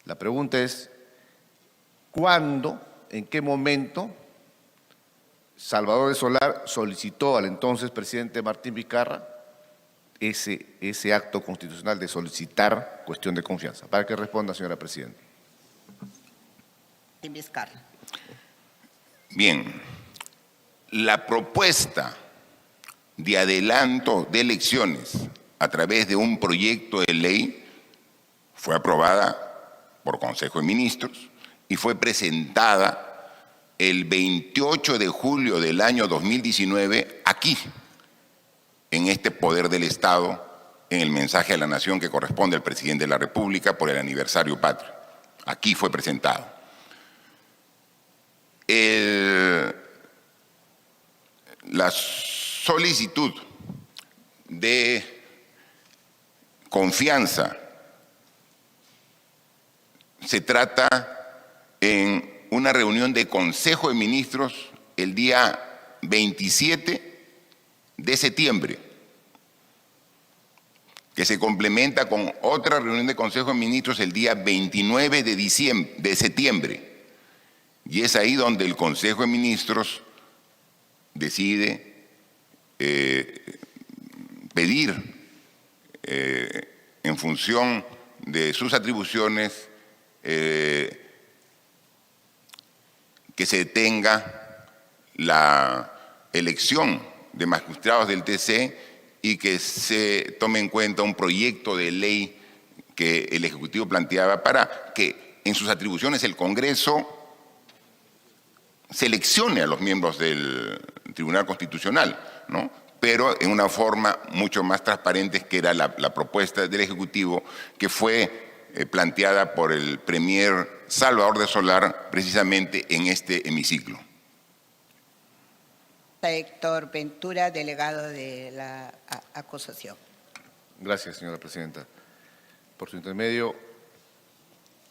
La pregunta es, ¿cuándo, en qué momento Salvador de Solar solicitó al entonces presidente Martín Vizcarra ese acto constitucional de solicitar cuestión de confianza? Para que responda, señora presidenta. Vizcarra. Bien, la propuesta de adelanto de elecciones a través de un proyecto de ley fue aprobada por Consejo de Ministros y fue presentada el 28 de julio del año 2019 aquí, en este Poder del Estado, en el mensaje a la Nación que corresponde al presidente de la República por el aniversario patrio. Aquí fue presentado. La solicitud de confianza se trata en una reunión de Consejo de Ministros el día 27 de septiembre, que se complementa con otra reunión de Consejo de Ministros el día 29 de septiembre. Y es ahí donde el Consejo de Ministros decide pedir, en función de sus atribuciones, que se detenga la elección de magistrados del TC y que se tome en cuenta un proyecto de ley que el Ejecutivo planteaba para que en sus atribuciones el Congreso seleccione a los miembros del Tribunal Constitucional, ¿no? Pero en una forma mucho más transparente, que era la propuesta del Ejecutivo, que fue planteada por el premier Salvador de Solar precisamente en este hemiciclo. Héctor Ventura, delegado de la acusación. Gracias, señora presidenta. Por su intermedio,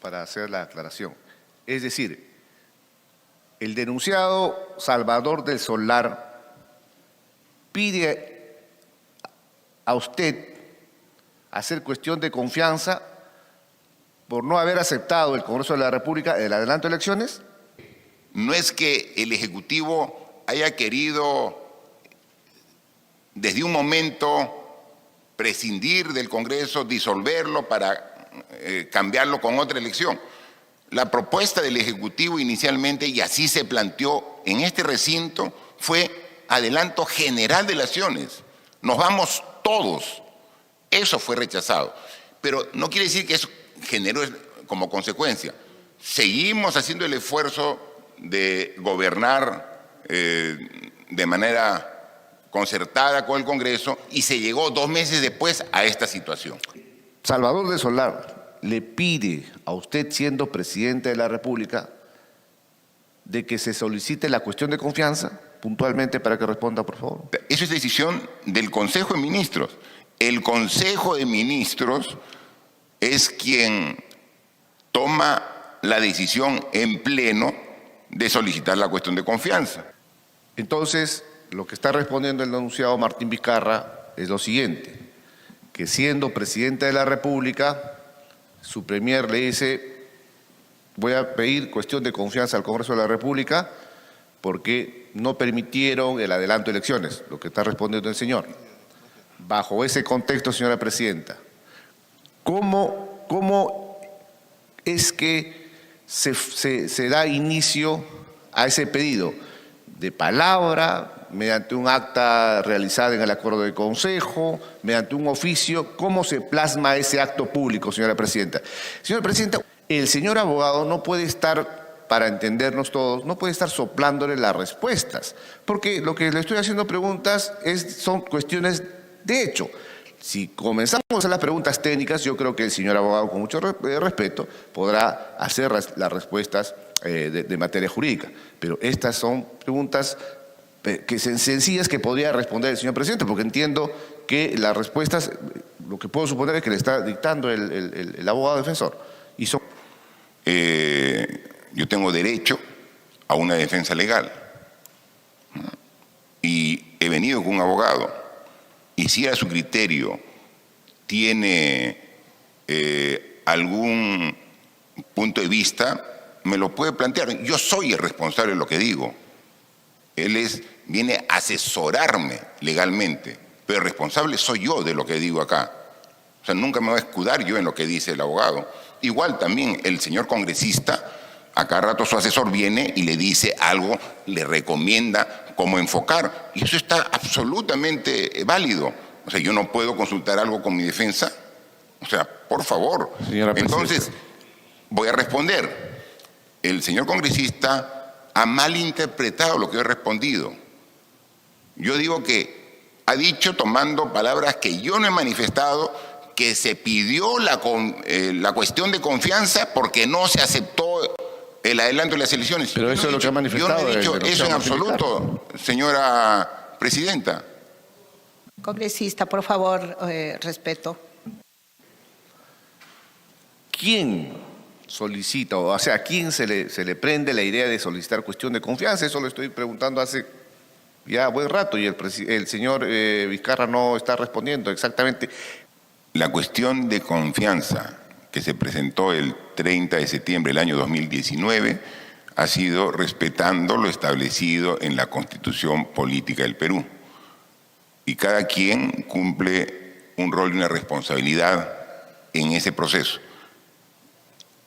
para hacer la aclaración. Es decir, el denunciado Salvador del Solar pide a usted hacer cuestión de confianza por no haber aceptado el Congreso de la República el adelanto de elecciones. No es que el Ejecutivo haya querido desde un momento prescindir del Congreso, disolverlo para cambiarlo con otra elección. La propuesta del Ejecutivo inicialmente, y así se planteó en este recinto, fue adelanto general de elecciones. Nos vamos todos. Eso fue rechazado. Pero no quiere decir que eso generó como consecuencia. Seguimos haciendo el esfuerzo de gobernar de manera concertada con el Congreso y se llegó 2 meses después a esta situación. Salvador de Solar le pide a usted, siendo presidente de la República, de que se solicite la cuestión de confianza, puntualmente, para que responda, por favor. Eso es decisión del Consejo de Ministros. El Consejo de Ministros es quien toma la decisión en pleno de solicitar la cuestión de confianza. Entonces, lo que está respondiendo el denunciado Martín Vizcarra es lo siguiente, que siendo presidente de la República, su premier le dice: voy a pedir cuestión de confianza al Congreso de la República porque no permitieron el adelanto de elecciones, lo que está respondiendo el señor. Bajo ese contexto, señora presidenta, ¿cómo es que se da inicio a ese pedido? ¿De palabra, mediante un acta realizada en el acuerdo de consejo, mediante un oficio? ¿Cómo se plasma ese acto público, señora presidenta? Señora presidenta, el señor abogado no puede estar, para entendernos todos, no puede estar soplándole las respuestas, porque lo que le estoy haciendo preguntas son cuestiones de hecho. Si comenzamos a hacer las preguntas técnicas, yo creo que el señor abogado, con mucho respeto, podrá hacer las respuestas de materia jurídica. Pero estas son preguntas sencillas que podría responder el señor presidente, porque entiendo que las respuestas, lo que puedo suponer es que le está dictando el abogado defensor. Y son... yo tengo derecho a una defensa legal, ¿no? Y he venido con un abogado. Y si a su criterio tiene algún punto de vista, me lo puede plantear. Yo soy el responsable de lo que digo. Él viene a asesorarme legalmente, pero el responsable soy yo de lo que digo acá. O sea, nunca me voy a escudar yo en lo que dice el abogado. Igual también el señor congresista, a cada rato su asesor viene y le dice algo, le recomienda cómo enfocar. Y eso está absolutamente válido. O sea, yo no puedo consultar algo con mi defensa. O sea, por favor. Señora Entonces, voy a responder. El señor congresista ha malinterpretado lo que yo he respondido. Yo digo que ha dicho, tomando palabras que yo no he manifestado, que se pidió la cuestión de confianza porque no se aceptó el adelanto de las elecciones. Pero eso es lo que ha manifestado. Yo no he dicho eso en absoluto, señora presidenta. Congresista, por favor, respeto. ¿Quién solicita, o sea, a quién se le prende la idea de solicitar cuestión de confianza? Eso lo estoy preguntando hace ya buen rato y el señor Vizcarra no está respondiendo exactamente. La cuestión de confianza que se presentó el 30 de septiembre del año 2019 ha sido respetando lo establecido en la Constitución Política del Perú. Y cada quien cumple un rol y una responsabilidad en ese proceso.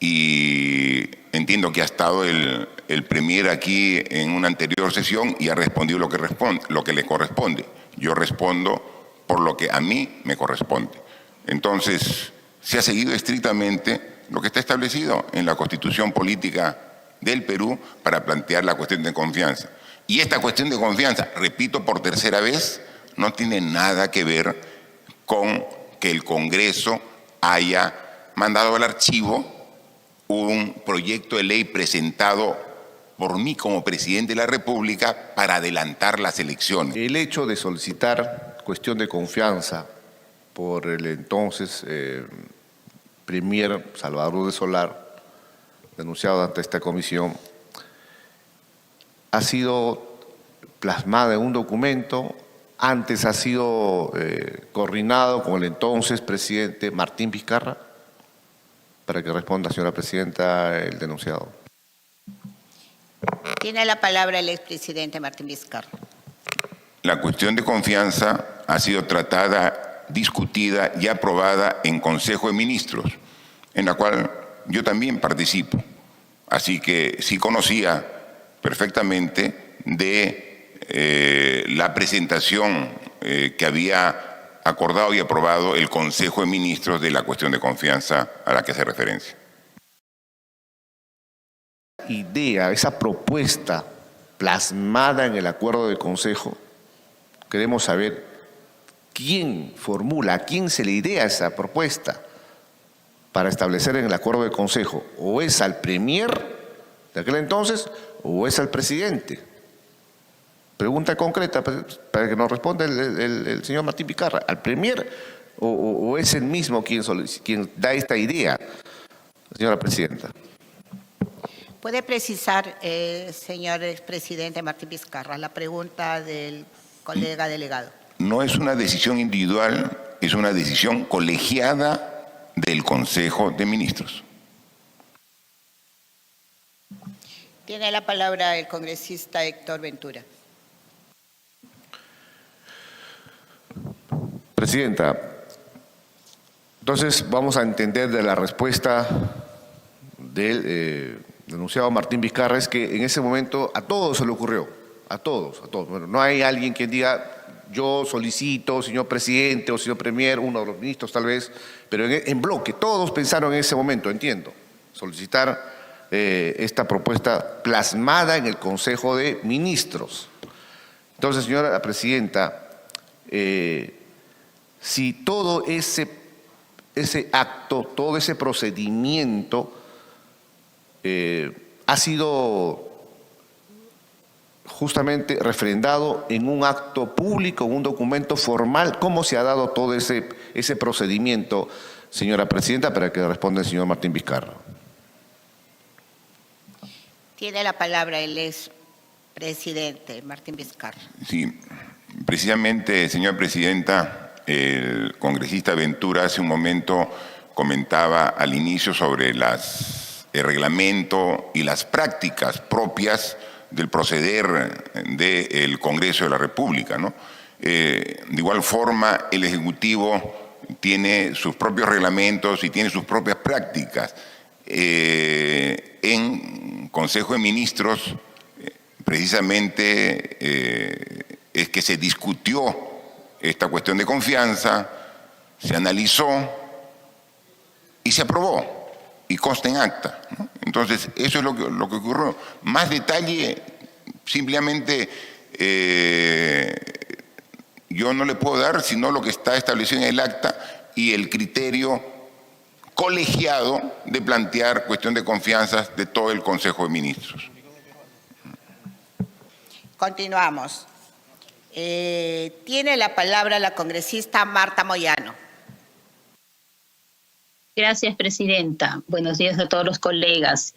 Y entiendo que ha estado el premier aquí en una anterior sesión y ha respondido lo que le corresponde. Yo respondo por lo que a mí me corresponde. Entonces, se ha seguido estrictamente lo que está establecido en la Constitución Política del Perú para plantear la cuestión de confianza. Y esta cuestión de confianza, repito por tercera vez, no tiene nada que ver con que el Congreso haya mandado al archivo un proyecto de ley presentado por mí como presidente de la República para adelantar las elecciones. El hecho de solicitar cuestión de confianza por el entonces premier Salvador de Solar, denunciado ante esta comisión, ha sido plasmada en un documento. Antes ha sido coordinado con el entonces presidente Martín Vizcarra. Para que responda, señora presidenta, el denunciado. Tiene la palabra el expresidente Martín Vizcarra. La cuestión de confianza ha sido tratada, discutida y aprobada en Consejo de Ministros, en la cual yo también participo. Así que sí conocía perfectamente de la presentación que había acordado y aprobado el Consejo de Ministros de la cuestión de confianza a la que hace referencia. Idea, esa propuesta plasmada en el acuerdo de Consejo, queremos saber quién formula, a quién se le idea esa propuesta para establecer en el acuerdo de Consejo, o es al premier de aquel entonces o es al presidente. Pregunta concreta para que nos responda el señor Martín Vizcarra. ¿Al premier o es el mismo quien da esta idea, señora presidenta? ¿Puede precisar, señor expresidente Martín Vizcarra, la pregunta del colega delegado? No es una decisión individual, es una decisión colegiada del Consejo de Ministros. Tiene la palabra el congresista Héctor Ventura. Presidenta, entonces vamos a entender de la respuesta del denunciado Martín Vizcarra es que en ese momento a todos se le ocurrió, a todos. Bueno, no hay alguien quien diga yo solicito, señor presidente o señor premier, uno de los ministros tal vez, pero en bloque, todos pensaron en ese momento, entiendo, solicitar esta propuesta plasmada en el Consejo de Ministros. Entonces, señora presidenta, si todo ese acto, todo ese procedimiento ha sido justamente refrendado en un acto público, en un documento formal, ¿cómo se ha dado todo ese procedimiento, señora presidenta, para que responda el señor Martín Vizcarra? Tiene la palabra el expresidente Martín Vizcarra. Sí, precisamente, señora presidenta, el congresista Ventura hace un momento comentaba al inicio sobre las el reglamento y las prácticas propias del proceder del Congreso de la República, ¿no? De igual forma, el Ejecutivo tiene sus propios reglamentos y tiene sus propias prácticas. En Consejo de Ministros, precisamente, es que se discutió esta cuestión de confianza, se analizó y se aprobó, y consta en acta, ¿no? Entonces, eso es lo que ocurrió. Más detalle, simplemente, yo no le puedo dar, sino lo que está establecido en el acta y el criterio colegiado de plantear cuestión de confianza de todo el Consejo de Ministros. Continuamos. Tiene la palabra la congresista Marta Moyano. Gracias, presidenta. Buenos días a todos los colegas.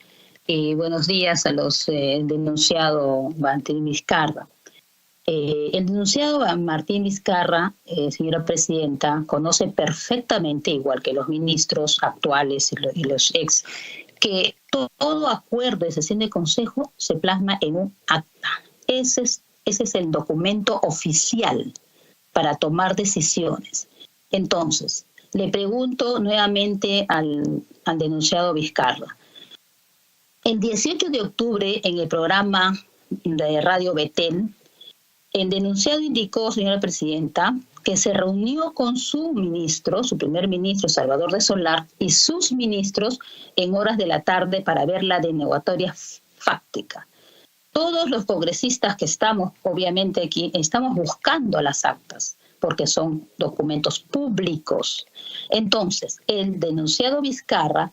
Buenos días a los denunciados Martín Vizcarra. El denunciado Martín Vizcarra, señora presidenta, conoce perfectamente, igual que los ministros actuales y los ex, que todo acuerdo de sesión de consejo se plasma en un acta. Ese es el documento oficial para tomar decisiones. Entonces, le pregunto nuevamente al denunciado Vizcarra. El 18 de octubre, en el programa de Radio Betel, el denunciado indicó, señora presidenta, que se reunió con su ministro, su primer ministro, Salvador de Solar, y sus ministros en horas de la tarde para ver la denegatoria fáctica. Todos los congresistas que estamos, obviamente aquí, estamos buscando las actas, porque son documentos públicos. Entonces, el denunciado Vizcarra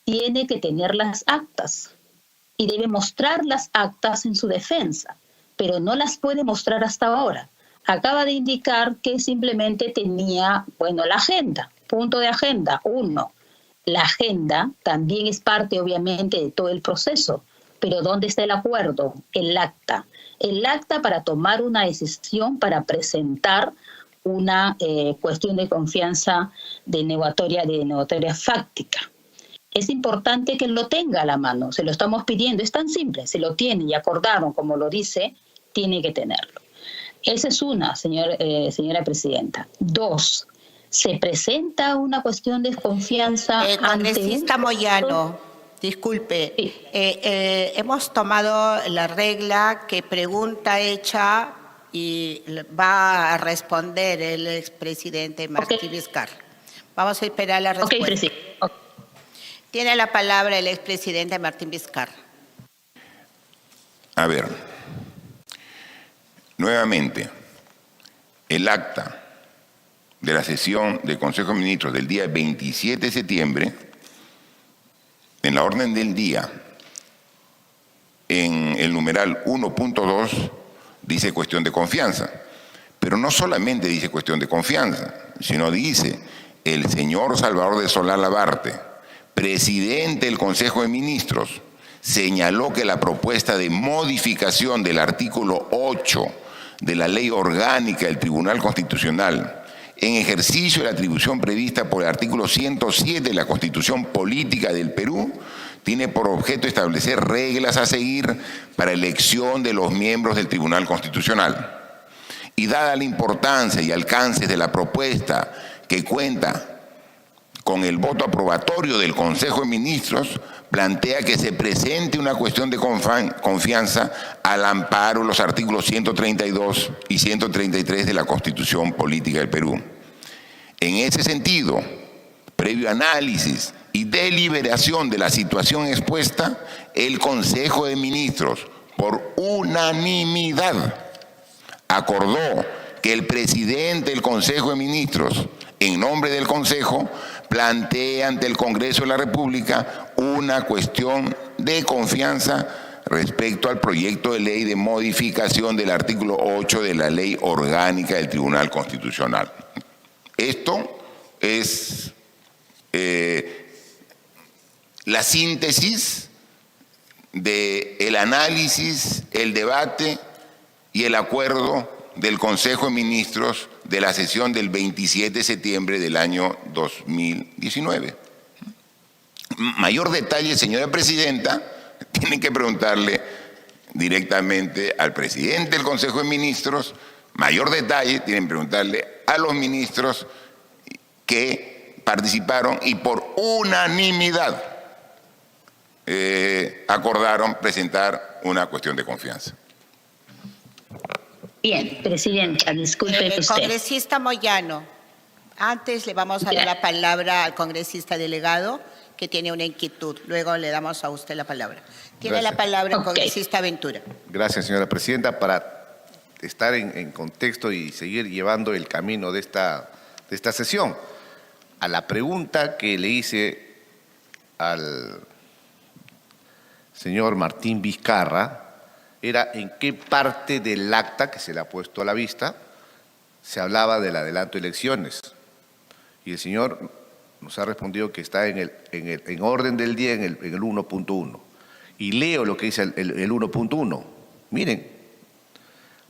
tiene que tener las actas y debe mostrar las actas en su defensa, pero no las puede mostrar hasta ahora. Acaba de indicar que simplemente tenía, la agenda, punto de agenda, 1. La agenda también es parte, obviamente, de todo el proceso, pero ¿dónde está el acuerdo? El acta. El acta para tomar una decisión, para presentar una cuestión de confianza de denegatoria fáctica. Es importante que lo tenga a la mano, se lo estamos pidiendo, es tan simple, se lo tiene y acordaron, como lo dice, tiene que tenerlo. Esa es una, señora presidenta. 2, se presenta una cuestión de confianza Congresista Moyano, disculpe, Sí. hemos tomado la regla que pregunta hecha y va a responder el expresidente Martín Vizcarra. Vamos a esperar la respuesta. presidente. Tiene la palabra el expresidente Martín Vizcarra. A ver, nuevamente, el acta de la sesión del Consejo de Ministros del día 27 de septiembre, en la orden del día, en el numeral 1.2, dice cuestión de confianza. Pero no solamente dice cuestión de confianza, sino dice el señor Salvador de Solar Labarte, presidente del Consejo de Ministros, señaló que la propuesta de modificación del artículo 8 de la Ley Orgánica del Tribunal Constitucional, en ejercicio de la atribución prevista por el artículo 107 de la Constitución Política del Perú, tiene por objeto establecer reglas a seguir para elección de los miembros del Tribunal Constitucional. Y dada la importancia y alcance de la propuesta, que cuenta con el voto aprobatorio del Consejo de Ministros, plantea que se presente una cuestión de confianza al amparo de los artículos 132 y 133 de la Constitución Política del Perú. En ese sentido, previo análisis y deliberación de la situación expuesta, el Consejo de Ministros, por unanimidad, acordó que el presidente del Consejo de Ministros, en nombre del Consejo, plantea ante el Congreso de la República una cuestión de confianza respecto al proyecto de ley de modificación del artículo 8 de la Ley Orgánica del Tribunal Constitucional. Esto es la síntesis del análisis, el debate y el acuerdo del Consejo de Ministros de la sesión del 27 de septiembre del año 2019. mayor detalle, señora presidenta, tienen que preguntarle directamente al presidente del Consejo de Ministros. Mayor detalle, tienen que preguntarle a los ministros que participaron y por unanimidad acordaron presentar una cuestión de confianza. Bien, presidenta, disculpe usted. Congresista Moyano, antes le vamos a dar la palabra al congresista delegado que tiene una inquietud. Luego le damos a usted la palabra. Tiene Gracias. la palabra el Ok. congresista Ventura. Gracias, señora presidenta. Para estar en contexto y seguir llevando el camino de esta sesión, a la pregunta que le hice al señor Martín Vizcarra era en qué parte del acta que se le ha puesto a la vista se hablaba del adelanto de elecciones. Y el señor nos ha respondido que está en orden del día en el 1.1. Y leo lo que dice el 1.1. Miren,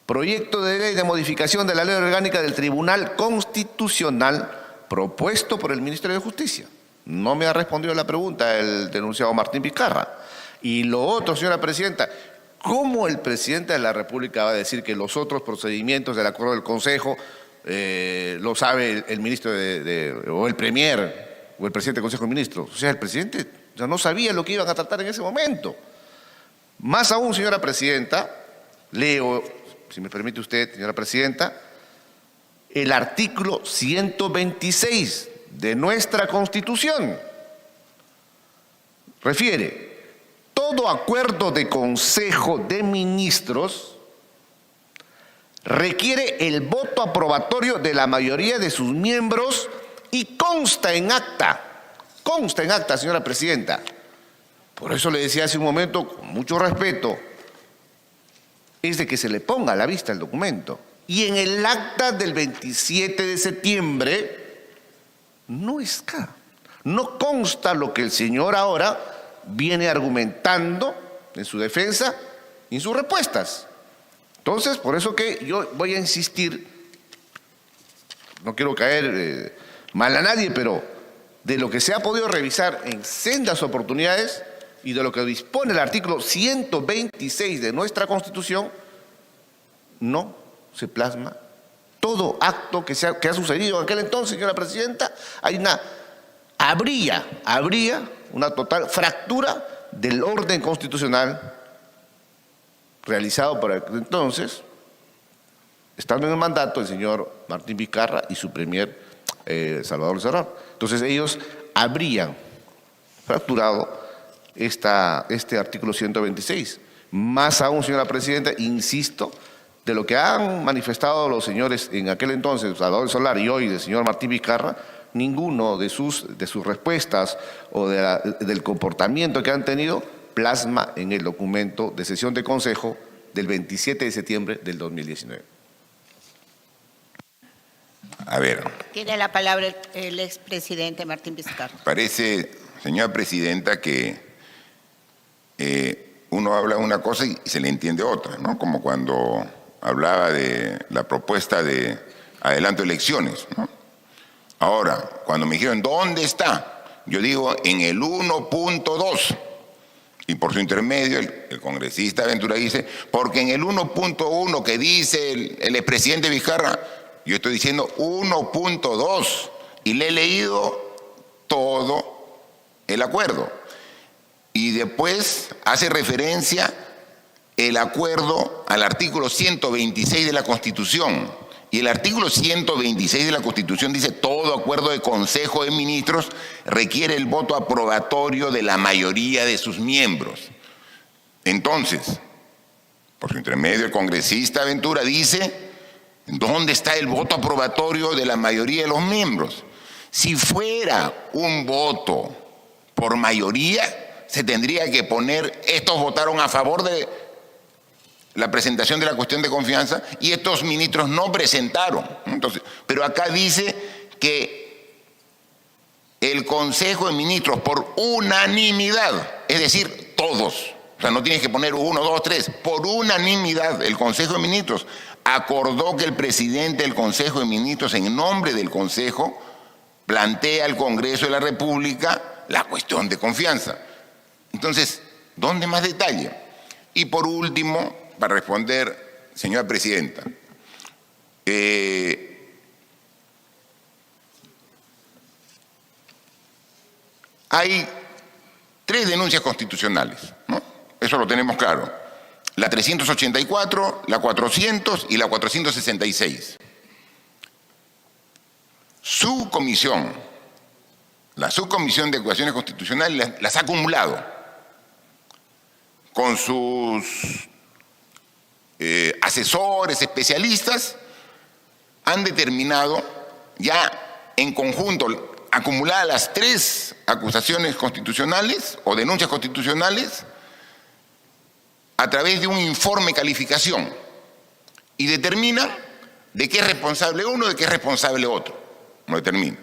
proyecto de ley de modificación de la ley orgánica del Tribunal Constitucional propuesto por el Ministerio de Justicia. No me ha respondido la pregunta el denunciado Martín Vizcarra. Y lo otro, señora presidenta, ¿cómo el presidente de la República va a decir que los otros procedimientos del acuerdo del Consejo lo sabe el ministro o el premier o el presidente del Consejo de Ministros? O sea, el presidente ya no sabía lo que iban a tratar en ese momento. Más aún, señora presidenta, leo, si me permite usted, señora presidenta, el artículo 126 de nuestra Constitución. Refiere: todo acuerdo de Consejo de Ministros requiere el voto aprobatorio de la mayoría de sus miembros y consta en acta, señora presidenta. Por eso le decía hace un momento, con mucho respeto, es de que se le ponga a la vista el documento. Y en el acta del 27 de septiembre no está, no consta lo que el señor ahora viene argumentando en su defensa y en sus respuestas. Entonces, por eso que yo voy a insistir, no quiero caer mal a nadie, pero de lo que se ha podido revisar en sendas oportunidades y de lo que dispone el artículo 126 de nuestra Constitución, no se plasma todo acto que ha sucedido en aquel entonces, señora presidenta. Habría una total fractura del orden constitucional realizado por aquel entonces, estando en el mandato el señor Martín Vizcarra y su premier Salvador Cerrón. Entonces ellos habrían fracturado este artículo 126. Más aún, señora presidenta, insisto, de lo que han manifestado los señores en aquel entonces, Salvador Solar, y hoy el señor Martín Vizcarra, ninguno de sus respuestas o del comportamiento que han tenido plasma en el documento de sesión de Consejo del 27 de septiembre del 2019. A ver. Tiene la palabra el expresidente Martín Vizcarra. Parece, señora presidenta, que uno habla una cosa y se le entiende otra, ¿no? Como cuando hablaba de la propuesta de adelanto de elecciones, ¿no? Ahora, cuando me dijeron, ¿dónde está? Yo digo, en el 1.2. Y por su intermedio, el congresista Ventura dice, porque en el 1.1 que dice el expresidente Vizcarra, yo estoy diciendo 1.2. Y le he leído todo el acuerdo. Y después hace referencia el acuerdo al artículo 126 de la Constitución. Y el artículo 126 de la Constitución dice, todo acuerdo de Consejo de Ministros requiere el voto aprobatorio de la mayoría de sus miembros. Entonces, por su intermedio, el congresista Ventura dice, ¿dónde está el voto aprobatorio de la mayoría de los miembros? Si fuera un voto por mayoría, se tendría que poner, estos votaron a favor de la presentación de la cuestión de confianza y estos ministros no presentaron. Entonces, pero acá dice que el Consejo de Ministros por unanimidad, es decir, todos, o sea, no tienes que poner 1, 2, 3, por unanimidad el Consejo de Ministros acordó que el presidente del Consejo de Ministros, en nombre del Consejo, plantea al Congreso de la República la cuestión de confianza. Entonces, ¿dónde más detalle? Y por último, para responder, señora presidenta, hay 3 denuncias constitucionales, ¿no? Eso lo tenemos claro. La 384, la 400 y la 466. Su comisión, la subcomisión de acusaciones constitucionales, las ha acumulado con sus asesores, especialistas, han determinado ya en conjunto, acumuladas las 3 acusaciones constitucionales o denuncias constitucionales, a través de un informe calificación, y determinan de qué es responsable uno, de qué es responsable otro. Lo determina.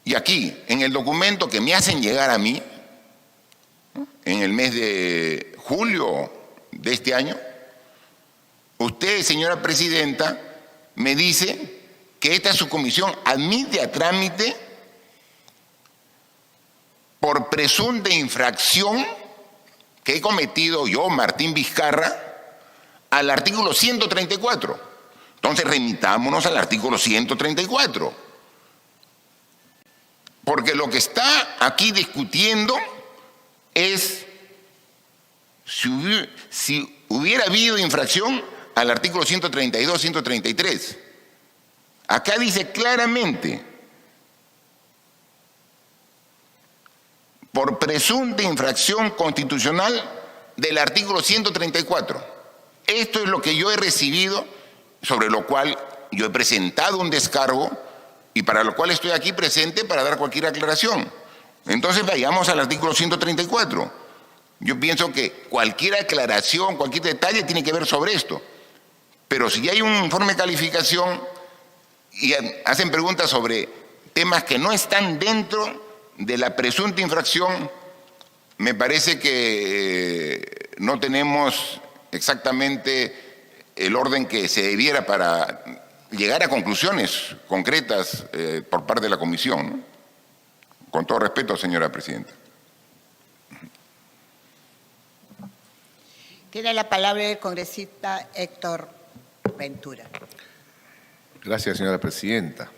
Y aquí, en el documento que me hacen llegar a mí, en el mes de julio de este año, usted, señora presidenta, me dice que esta subcomisión admite a trámite por presunta infracción que he cometido yo, Martín Vizcarra, al artículo 134. Entonces remitámonos al artículo 134. Porque lo que está aquí discutiendo es si hubiera habido infracción al artículo 132, 133. Acá dice claramente, por presunta infracción constitucional del artículo 134. Esto es lo que yo he recibido, sobre lo cual yo he presentado un descargo y para lo cual estoy aquí presente para dar cualquier aclaración. Entonces vayamos al artículo 134. Yo pienso que cualquier aclaración, cualquier detalle tiene que ver sobre esto. Pero si hay un informe de calificación y hacen preguntas sobre temas que no están dentro de la presunta infracción, me parece que no tenemos exactamente el orden que se debiera para llegar a conclusiones concretas por parte de la comisión, ¿no? Con todo respeto, señora presidenta. Tiene la palabra el congresista Héctor Ventura. Gracias, señora presidenta.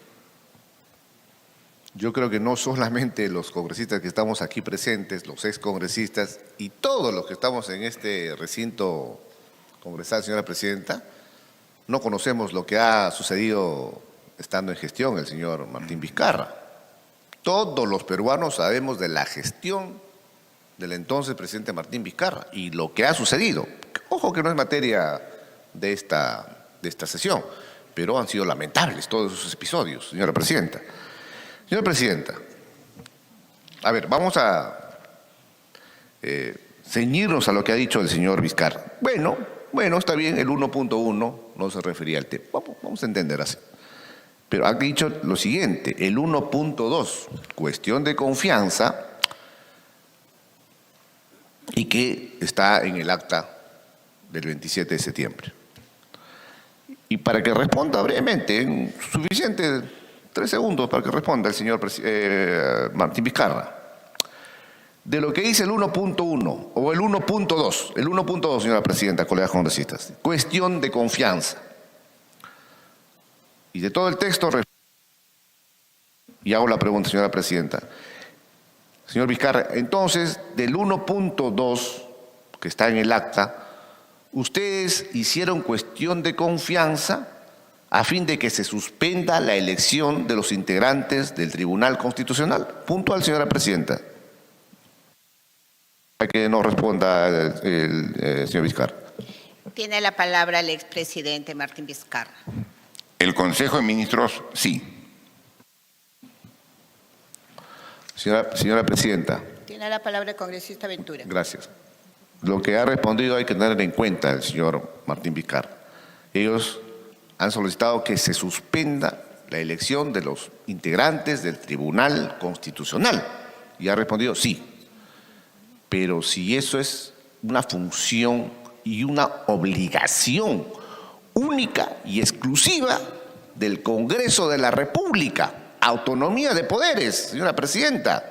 Yo creo que no solamente los congresistas que estamos aquí presentes, los excongresistas y todos los que estamos en este recinto congresal, señora presidenta, no conocemos lo que ha sucedido estando en gestión el señor Martín Vizcarra. Todos los peruanos sabemos de la gestión del entonces presidente Martín Vizcarra y lo que ha sucedido. Ojo que no es materia de esta sesión, pero han sido lamentables todos esos episodios, señora presidenta. Señora presidenta, a ver, vamos a ceñirnos a lo que ha dicho el señor Vizcarra. Bueno, está bien, el 1.1 no se refería al tema. Vamos a entender así. Pero ha dicho lo siguiente, el 1.2, cuestión de confianza, y que está en el acta del 27 de septiembre. Y para que responda brevemente, suficiente 3 segundos para que responda el señor Martín Vizcarra. De lo que dice el 1.1 o el 1.2, el 1.2, señora presidenta, colegas congresistas, cuestión de confianza. Y de todo el texto, y hago la pregunta, señora presidenta. Señor Vizcarra, entonces, del 1.2, que está en el acta, ustedes hicieron cuestión de confianza a fin de que se suspenda la elección de los integrantes del Tribunal Constitucional. Puntual, señora presidenta. Para que nos responda el señor Vizcarra. Tiene la palabra el expresidente Martín Vizcarra. El Consejo de Ministros, sí. Señora presidenta. Tiene la palabra el congresista Ventura. Gracias. Lo que ha respondido hay que tener en cuenta el señor Martín Vizcarra. Ellos han solicitado que se suspenda la elección de los integrantes del Tribunal Constitucional. Y ha respondido sí. Pero si eso es una función y una obligación única y exclusiva del Congreso de la República, autonomía de poderes, señora presidenta,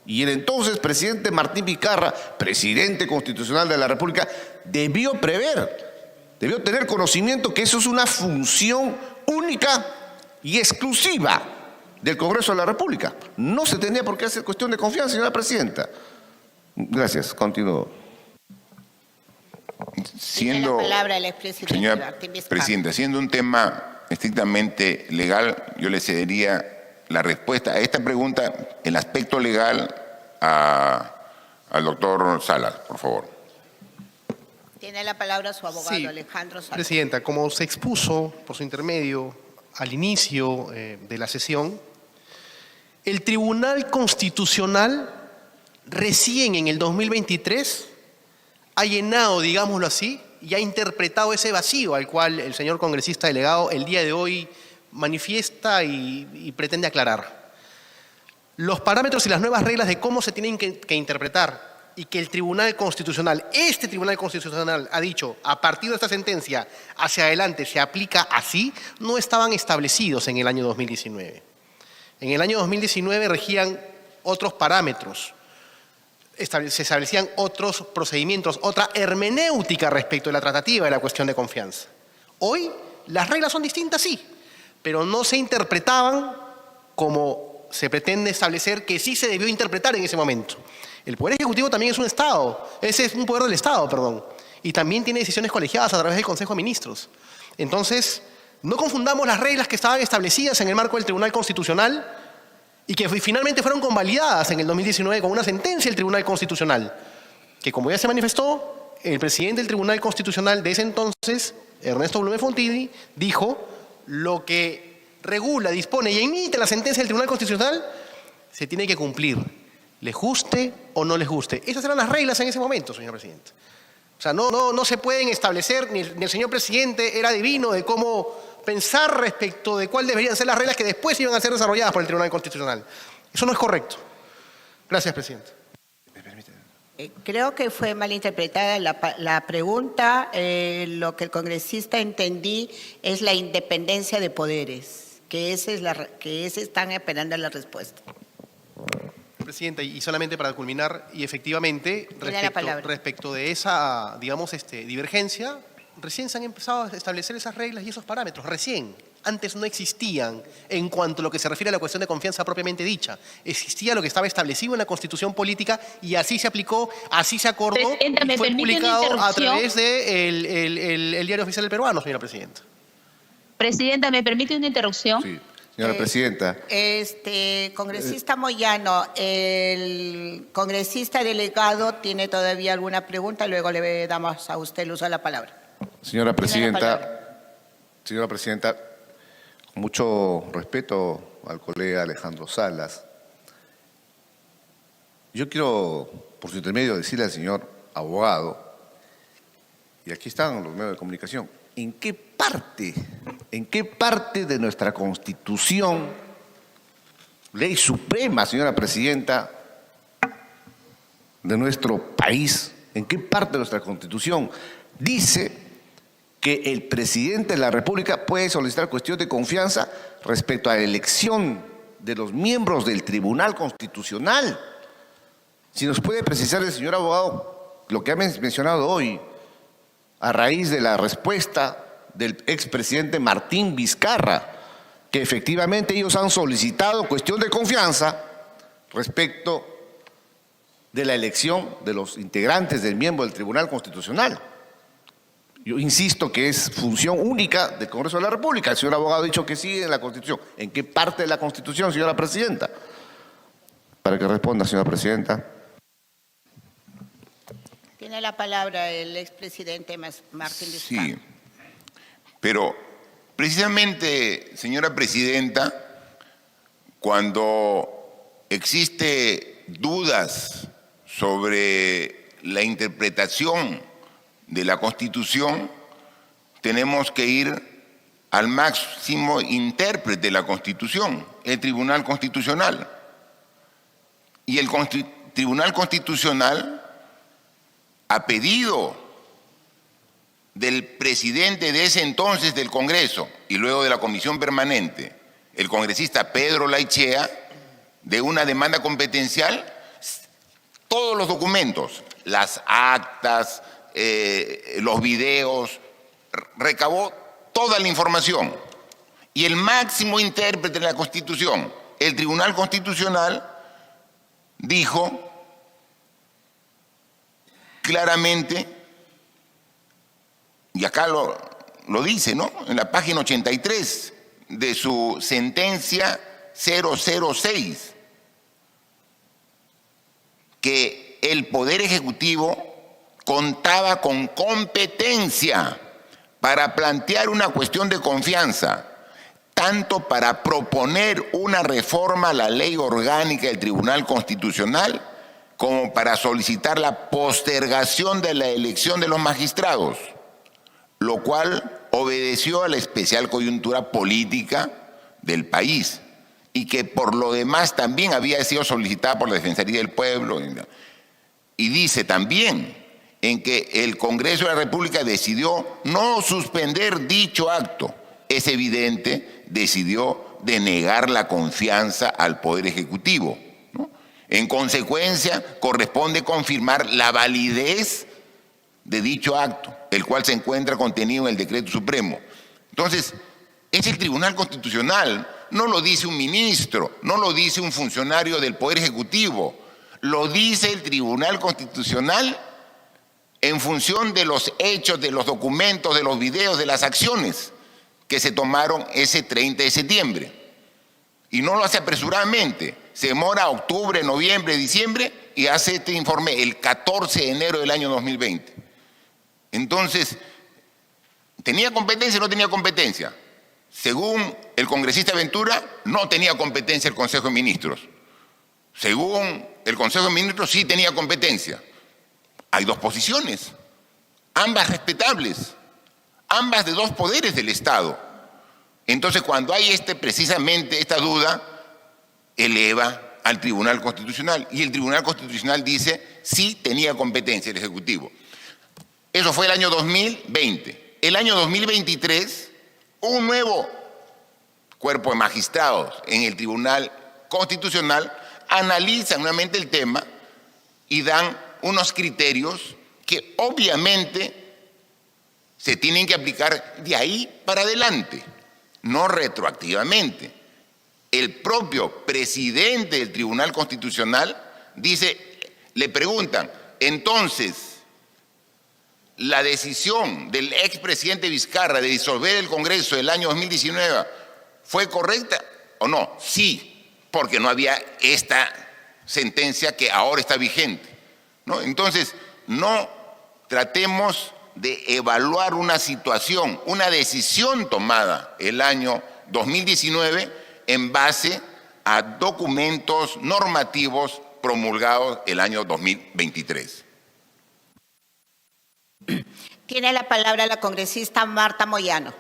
Y el entonces presidente Martín Vizcarra, presidente constitucional de la República, debió tener conocimiento que eso es una función única y exclusiva del Congreso de la República. No se tenía por qué hacer cuestión de confianza, señora presidenta. Gracias, continúo. Tiene la palabra el expresidente Señora Martín Vizcarra. Presidenta, siendo un tema estrictamente legal, yo le cedería la respuesta a esta pregunta, el aspecto legal, al doctor Salas, por favor. Tiene la palabra su abogado, Sí, Alejandro Salas. Presidenta, como se expuso por su intermedio al inicio de la sesión, el Tribunal Constitucional recién en el 2023 ha llenado, digámoslo así, y ha interpretado ese vacío al cual el señor congresista delegado el día de hoy manifiesta y pretende aclarar. Los parámetros y las nuevas reglas de cómo se tienen que interpretar y que el Tribunal Constitucional, este Tribunal Constitucional ha dicho, a partir de esta sentencia hacia adelante se aplica así, no estaban establecidos en el año 2019. En el año 2019 regían otros parámetros, se establecían otros procedimientos, otra hermenéutica respecto de la tratativa de la cuestión de confianza. Hoy las reglas son distintas, sí, pero no se interpretaban como se pretende establecer que sí se debió interpretar en ese momento. El Poder Ejecutivo también es un Estado, ese es un poder del Estado, perdón, y también tiene decisiones colegiadas a través del Consejo de Ministros. Entonces, no confundamos las reglas que estaban establecidas en el marco del Tribunal Constitucional y que finalmente fueron convalidadas en el 2019 con una sentencia del Tribunal Constitucional, que como ya se manifestó, el presidente del Tribunal Constitucional de ese entonces, Ernesto Blume Fontini, dijo lo que regula, dispone y emite la sentencia del Tribunal Constitucional se tiene que cumplir, les guste o no les guste. Esas eran las reglas en ese momento, señor presidente. O sea, no se pueden establecer, ni el señor presidente era divino de cómo pensar respecto de cuáles deberían ser las reglas que después iban a ser desarrolladas por el Tribunal Constitucional. Eso no es correcto. Gracias, presidente. Creo que fue malinterpretada la pregunta. Lo que el congresista entendí es la independencia de poderes, que ese están esperando la respuesta. Presidenta, y solamente para culminar, y efectivamente, respecto de esa, digamos, divergencia, recién se han empezado a establecer esas reglas y esos parámetros, recién. Antes no existían en cuanto a lo que se refiere a la cuestión de confianza propiamente dicha. Existía lo que estaba establecido en la Constitución Política y así se aplicó, así se acordó y fue publicado a través del Diario Oficial del Peruano, señora Presidenta. Presidenta, ¿me permite una interrupción? Sí, señora Presidenta. Congresista Moyano, el congresista delegado tiene todavía alguna pregunta, luego le damos a usted el uso de la palabra. Señora Presidenta, con mucho respeto al colega Alejandro Salas, yo quiero, por su intermedio, decirle al señor abogado, y aquí están los medios de comunicación, ¿en qué parte de nuestra Constitución, ley suprema, señora Presidenta, de nuestro país, en qué parte de nuestra Constitución dice que el presidente de la República puede solicitar cuestión de confianza respecto a la elección de los miembros del Tribunal Constitucional? Si nos puede precisar el señor abogado lo que ha mencionado hoy, a raíz de la respuesta del expresidente Martín Vizcarra, que efectivamente ellos han solicitado cuestión de confianza respecto de la elección de los integrantes del miembro del Tribunal Constitucional. Yo insisto que es función única del Congreso de la República. El señor abogado ha dicho que sí en la Constitución. ¿En qué parte de la Constitución, señora Presidenta? Para que responda, señora Presidenta. Tiene la palabra el expresidente Martín Vizcarra. Sí, pero precisamente, señora Presidenta, cuando existe dudas sobre la interpretación de la Constitución, tenemos que ir al máximo intérprete de la Constitución, el Tribunal Constitucional. Y el Tribunal Constitucional, a pedido del presidente de ese entonces del Congreso y luego de la Comisión Permanente, el congresista Pedro Laichea, de una demanda competencial, todos los documentos, las actas, los videos, recabó toda la información. Y el máximo intérprete de la Constitución, el Tribunal Constitucional, dijo claramente, y acá lo dice, ¿no?, en la página 83 de su sentencia 006, que el Poder Ejecutivo contaba con competencia para plantear una cuestión de confianza, tanto para proponer una reforma a la ley orgánica del Tribunal Constitucional, como para solicitar la postergación de la elección de los magistrados, lo cual obedeció a la especial coyuntura política del país y que por lo demás también había sido solicitada por la Defensoría del Pueblo. Y dice también en que el Congreso de la República decidió no suspender dicho acto. Es evidente, decidió denegar la confianza al Poder Ejecutivo, ¿no? En consecuencia, corresponde confirmar la validez de dicho acto, el cual se encuentra contenido en el Decreto Supremo. Entonces, es el Tribunal Constitucional, no lo dice un ministro, no lo dice un funcionario del Poder Ejecutivo, lo dice el Tribunal Constitucional en función de los hechos, de los documentos, de los videos, de las acciones que se tomaron ese 30 de septiembre. Y no lo hace apresuradamente, se demora octubre, noviembre, diciembre y hace este informe el 14 de enero del año 2020. Entonces, ¿tenía competencia o no tenía competencia? Según el congresista Ventura, no tenía competencia el Consejo de Ministros. Según el Consejo de Ministros, sí tenía competencia. Hay dos posiciones, ambas respetables, ambas de dos poderes del Estado. Entonces, cuando hay precisamente esta duda, eleva al Tribunal Constitucional. Y el Tribunal Constitucional dice, sí tenía competencia el Ejecutivo. Eso fue el año 2020. El año 2023, un nuevo cuerpo de magistrados en el Tribunal Constitucional analizan nuevamente el tema y dan unos criterios que obviamente se tienen que aplicar de ahí para adelante, no retroactivamente. El propio presidente del Tribunal Constitucional dice, le preguntan, entonces, ¿la decisión del expresidente Vizcarra de disolver el Congreso del año 2019 fue correcta o no? Sí, porque no había esta sentencia que ahora está vigente, ¿no? Entonces, no tratemos de evaluar una situación, una decisión tomada el año 2019 en base a documentos normativos promulgados el año 2023. Tiene la palabra la congresista Marta Moyano.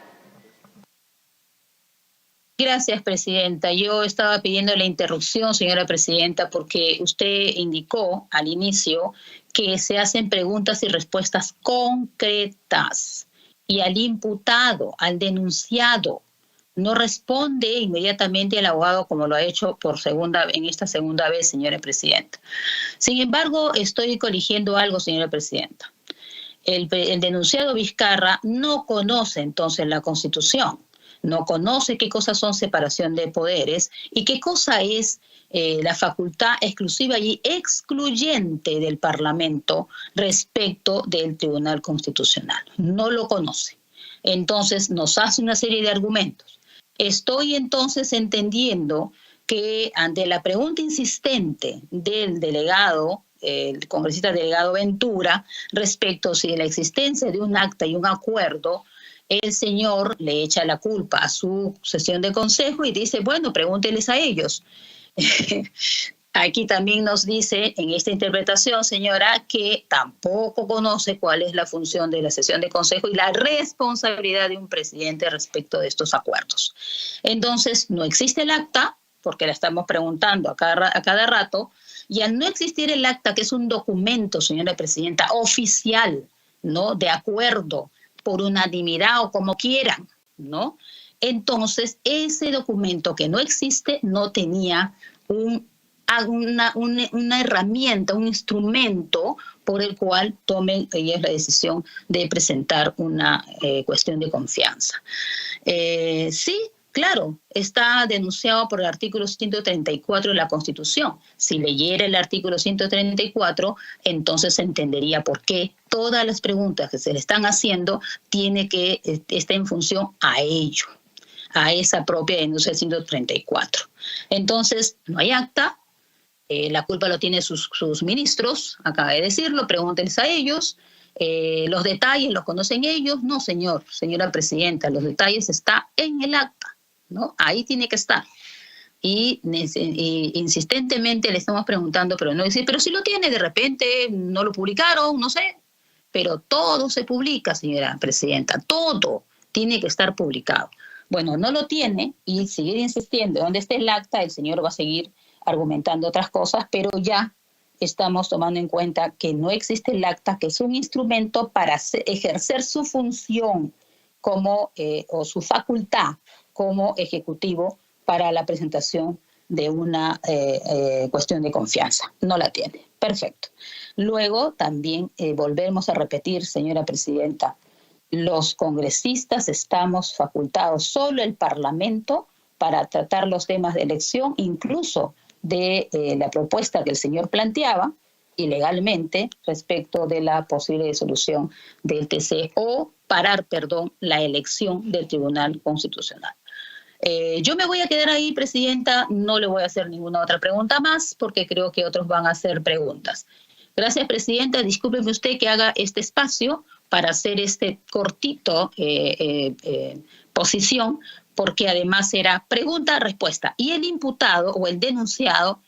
Gracias, presidenta. Yo estaba pidiendo la interrupción, señora presidenta, porque usted indicó al inicio que se hacen preguntas y respuestas concretas y al imputado, al denunciado, no responde inmediatamente el abogado como lo ha hecho en esta segunda vez, señora presidenta. Sin embargo, estoy coligiendo algo, señora presidenta. El denunciado Vizcarra no conoce entonces la Constitución, no conoce qué cosas son separación de poderes y qué cosa es la facultad exclusiva y excluyente del Parlamento respecto del Tribunal Constitucional. No lo conoce. Entonces nos hace una serie de argumentos. Estoy entonces entendiendo que ante la pregunta insistente del delegado, el congresista delegado Ventura, respecto si de la existencia de un acta y un acuerdo, el señor le echa la culpa a su sesión de consejo y dice, bueno, pregúnteles a ellos. Aquí también nos dice en esta interpretación, señora, que tampoco conoce cuál es la función de la sesión de consejo y la responsabilidad de un presidente respecto de estos acuerdos. Entonces, no existe el acta, porque la estamos preguntando a cada rato, y al no existir el acta, que es un documento, señora presidenta, oficial, ¿no?, de acuerdo, por unanimidad o como quieran, ¿no? Entonces, ese documento que no existe no tenía un una herramienta, un instrumento por el cual tomen ellos la decisión de presentar una cuestión de confianza. Sí, claro, está denunciado por el artículo 134 de la Constitución. Si leyera el artículo 134, entonces se entendería por qué todas las preguntas que se le están haciendo está en función a ello, a esa propia denuncia del 134. Entonces, no hay acta, la culpa lo tienen sus ministros, acaba de decirlo, pregúntenles a ellos. Los detalles los conocen ellos. No, señora presidenta, los detalles están en el acta, ¿no? Ahí tiene que estar. Y insistentemente le estamos preguntando, pero no decir, pero si lo tiene, de repente no lo publicaron, no sé. Pero todo se publica, señora presidenta, todo tiene que estar publicado. Bueno, no lo tiene y seguir insistiendo. Donde esté el acta, el señor va a seguir argumentando otras cosas, pero ya estamos tomando en cuenta que no existe el acta, que es un instrumento para ejercer su función como, o su facultad como ejecutivo para la presentación de una cuestión de confianza. No la tiene. Perfecto. Luego también volvemos a repetir, señora presidenta, los congresistas estamos facultados, solo el Parlamento, para tratar los temas de elección, incluso de la propuesta que el señor planteaba ilegalmente respecto de la posible disolución del TC o parar, la elección del Tribunal Constitucional. Yo me voy a quedar ahí, presidenta, no le voy a hacer ninguna otra pregunta más porque creo que otros van a hacer preguntas. Gracias, presidenta. Discúlpeme usted que haga este espacio para hacer este cortito posición, porque además era pregunta-respuesta. Y el imputado o el denunciado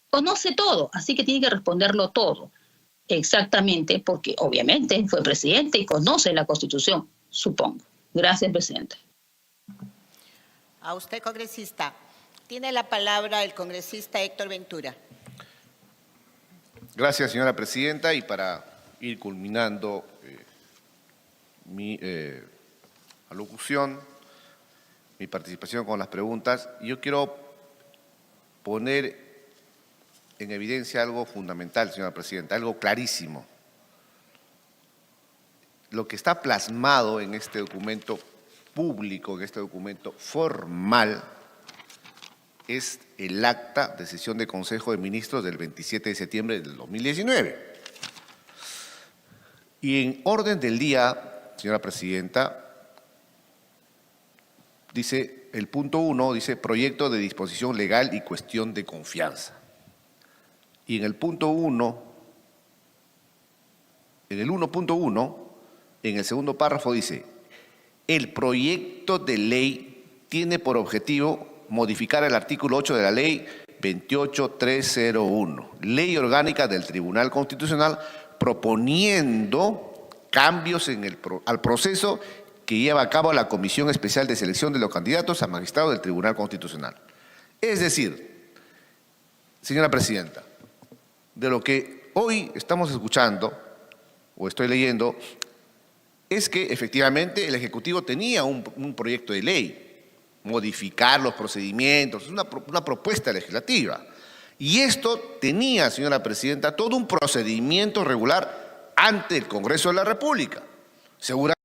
conoce todo, así que tiene que responderlo todo. Exactamente, porque obviamente fue presidente y conoce la Constitución, supongo. Gracias, presidente. A usted, congresista. Tiene la palabra el congresista Héctor Ventura. Gracias, señora presidenta. Y para ir culminando mi alocución, mi participación con las preguntas, yo quiero poner en evidencia algo fundamental, señora presidenta, algo clarísimo. Lo que está plasmado en este documento público, en este documento formal, es el acta de sesión de Consejo de Ministros del 27 de septiembre del 2019. Y en orden del día, señora presidenta, dice el punto 1, dice proyecto de disposición legal y cuestión de confianza. Y en el punto 1, en el 1.1, en el segundo párrafo dice, el proyecto de ley tiene por objetivo modificar el artículo 8 de la ley 28301, ley orgánica del Tribunal Constitucional, proponiendo cambios al proceso que lleva a cabo la Comisión Especial de Selección de los Candidatos a Magistrado del Tribunal Constitucional. Es decir, señora presidenta, de lo que hoy estamos escuchando, o estoy leyendo, es que efectivamente el Ejecutivo tenía un proyecto de ley, modificar los procedimientos, una propuesta legislativa. Y esto tenía, señora presidenta, todo un procedimiento regular ante el Congreso de la República. Seguramente